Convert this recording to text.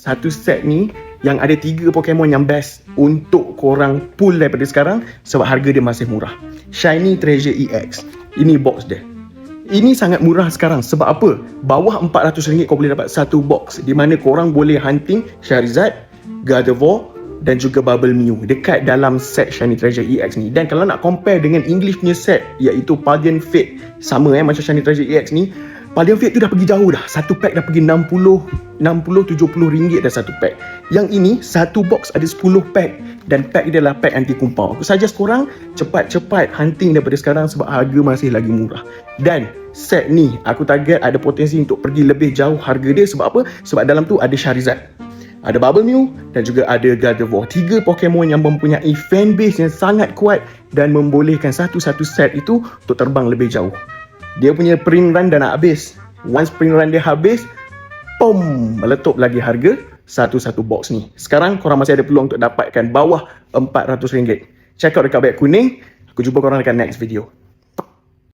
satu set ni yang ada 3 Pokemon yang best untuk korang pull daripada sekarang sebab harga dia masih murah. Shiny Treasure EX. Ini box dia. Ini sangat murah sekarang. Sebab apa? Bawah RM400 kau boleh dapat satu box di mana korang boleh hunting Charizard, Gardevoir dan juga Bubble Mew dekat dalam set Shiny Treasure EX ni. Dan kalau nak compare dengan English punya set iaitu Paldean Fate, sama macam Shiny Treasure EX ni, Paldean Fate tu dah pergi jauh dah. Satu pack dah pergi 60-70 ringgit dah satu pack. Yang ini satu box ada 10 pack dan pack dia adalah pack anti kumpau. Aku suggest korang cepat-cepat hunting daripada sekarang sebab harga masih lagi murah. Dan set ni aku target ada potensi untuk pergi lebih jauh harga dia. Sebab apa? Sebab dalam tu ada Charizard, ada Bubble Mew dan juga ada Gardevoir. 3 Pokemon yang mempunyai fanbase yang sangat kuat dan membolehkan satu-satu set itu untuk terbang lebih jauh. Dia punya print run dah nak habis. Once print run dia habis, pom, meletup lagi harga satu-satu box ni. Sekarang korang masih ada peluang untuk dapatkan bawah RM400. Check out dekat beg kuning. Aku jumpa korang dekat next video.